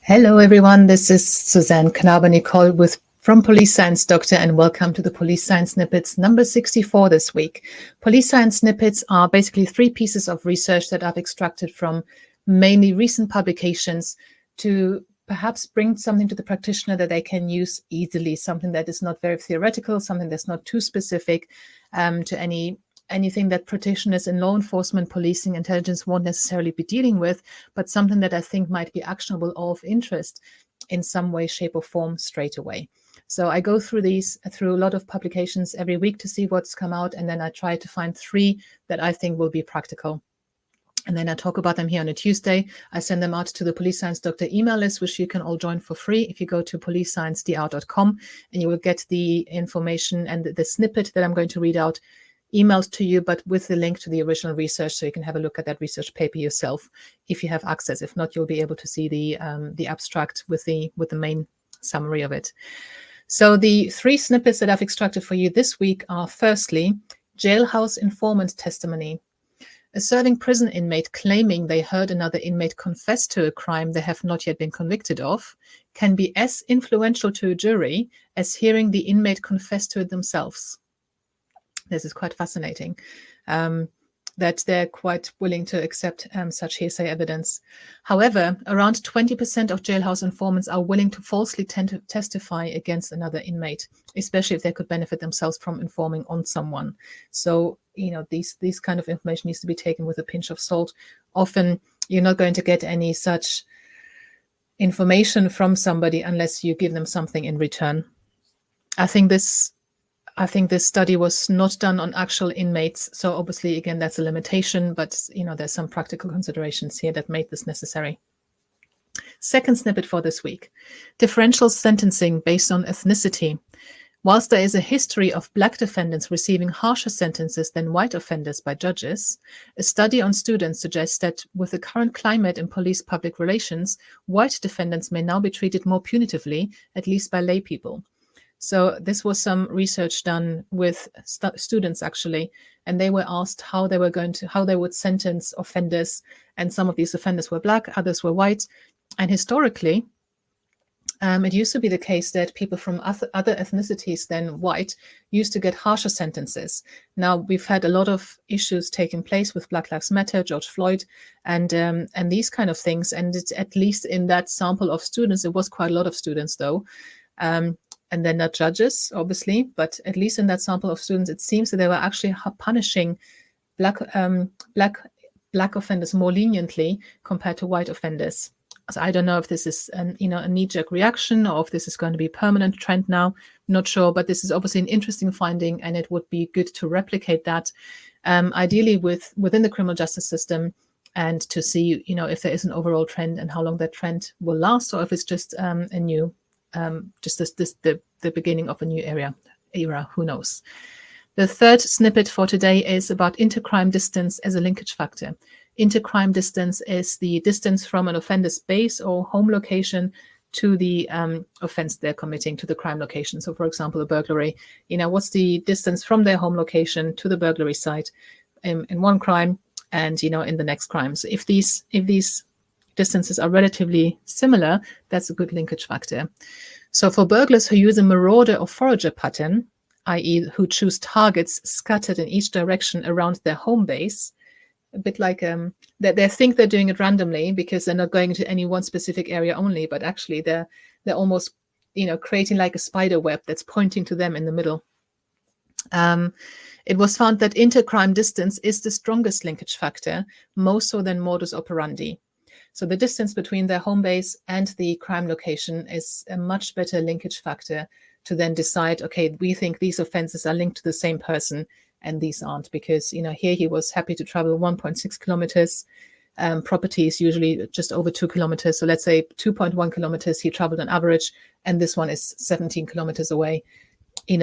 Hello, everyone. This is Suzanne Knaber-Nicole from Police Science Doctor, and welcome to the Police Science Snippets number 64 this week. Police Science Snippets are basically 3 pieces of research that I've extracted from mainly recent publications to perhaps bring something to the practitioner that they can use easily, something that is not very theoretical, something that's not too specific to anything that practitioners in law enforcement, policing, intelligence won't necessarily be dealing with, but something that I think might be actionable or of interest in some way, shape, or form straight away. So I go through a lot of publications every week to see what's come out, and then I try to find 3 that I think will be practical. And then I talk about them here on a Tuesday. I send them out to the Police Science Doctor email list, which you can all join for free if you go to policesciencedr.com, and you will get the information and the snippet that I'm going to read out emailed to you, but with the link to the original research, so you can have a look at that research paper yourself if you have access. If not, you'll be able to see the abstract with the main summary of it. So the 3 snippets that I've extracted for you this week are: firstly, Jailhouse informant testimony. A serving prison inmate claiming they heard another inmate confess to a crime they have not yet been convicted of can be as influential to a jury as hearing the inmate confess to it themselves. This is quite fascinating, that they're quite willing to accept such hearsay evidence. However, around 20% of jailhouse informants are willing to falsely testify against another inmate, especially if they could benefit themselves from informing on someone. So, these kind of information needs to be taken with a pinch of salt. Often, you're not going to get any such information from somebody unless you give them something in return. I think this study was not done on actual inmates. So obviously, again, that's a limitation, but there's some practical considerations here that made this necessary. Second snippet for this week: differential sentencing based on ethnicity. Whilst there is a history of Black defendants receiving harsher sentences than white offenders by judges, a study on students suggests that with the current climate in police public relations, white defendants may now be treated more punitively, at least by lay people. So this was some research done with students, actually, and they were asked how they would sentence offenders. And some of these offenders were Black, others were white. And historically, it used to be the case that people from other ethnicities than white used to get harsher sentences. Now, we've had a lot of issues taking place with Black Lives Matter, George Floyd, and these kind of things. And it's, at least in that sample of students, it was quite a lot of students, though. And they're not judges, obviously, but at least in that sample of students, it seems that they were actually punishing black offenders more leniently compared to white offenders. So I don't know if this is a knee-jerk reaction or if this is going to be a permanent trend now. Not sure, but this is obviously an interesting finding, and it would be good to replicate that, ideally within the criminal justice system, and to see if there is an overall trend and how long that trend will last, or if it's just a new. The beginning of a new era, who knows. The third snippet for today is about intercrime distance as a linkage factor. Intercrime distance is the distance from an offender's base or home location to the offense they're committing, to the crime location. So, for example, a burglary, what's the distance from their home location to the burglary site in one crime and, in the next crime. So if these distances are relatively similar, that's a good linkage factor. So for burglars who use a marauder or forager pattern, i.e. who choose targets scattered in each direction around their home base, a bit like they think they're doing it randomly because they're not going to any one specific area only, but actually they're almost creating like a spider web that's pointing to them in the middle. It was found that intercrime distance is the strongest linkage factor, more so than modus operandi. So the distance between their home base and the crime location is a much better linkage factor to then decide, okay, we think these offenses are linked to the same person and these aren't, because, here he was happy to travel 1.6 kilometers. Property is usually just over 2 kilometers. So let's say 2.1 kilometers he traveled on average, and this one is 17 kilometers away.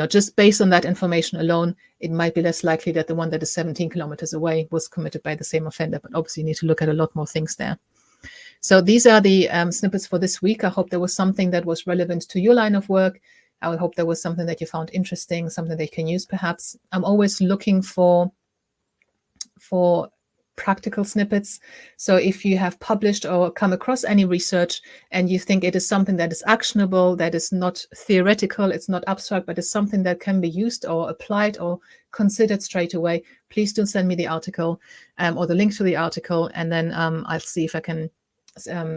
Just based on that information alone, it might be less likely that the one that is 17 kilometers away was committed by the same offender. But obviously you need to look at a lot more things there. So these are the snippets for this week. I hope there was something that was relevant to your line of work. I hope there was something that you found interesting, something that you can use perhaps. I'm always looking for practical snippets. So if you have published or come across any research and you think it is something that is actionable, that is not theoretical, it's not abstract, but is something that can be used or applied or considered straight away, please do send me the article or the link to the article, and then I'll see if I can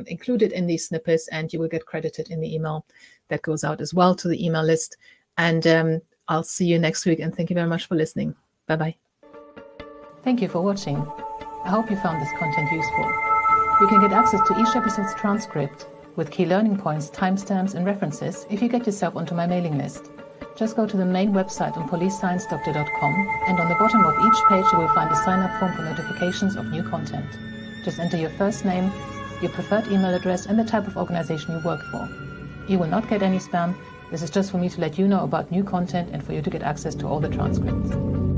include it in these snippets, and you will get credited in the email that goes out as well to the email list. And I'll see you next week, and thank you very much for listening. Bye-bye. Thank you for watching. I hope you found this content useful. You can get access to each episode's transcript with key learning points, timestamps, and references if you get yourself onto my mailing list. Just go to the main website on policesciencedoctor.com, and on the bottom of each page you will find a sign-up form for notifications of new content. Just enter your first name, your preferred email address, and the type of organization you work for. You will not get any spam. This is just for me to let you know about new content and for you to get access to all the transcripts.